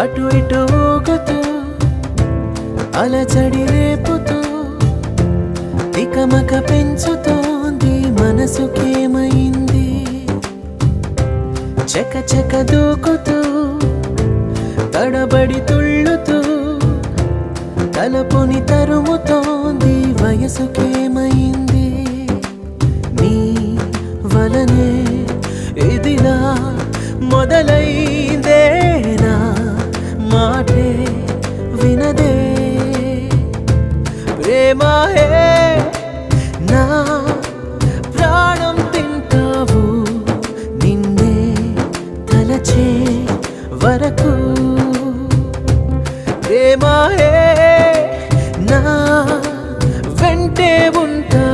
అటు ఇటు ఊగుతూ అలజడి రేపుతూ తికమక పెంచుతోంది మనసుకేమైంది చక చక దూకుతూ తడబడి తుళ్ళుతూ తలపుని తరుముతోంది వయసుకేమైంది నీ వలనే ఇదిలా మొదలైందేనా మాటే వినదే ప్రేమాయే నా ప్రాణం తింటావు నిన్నే తలచే వరకు ప్రేమాయే నా వెంటే ఉంటా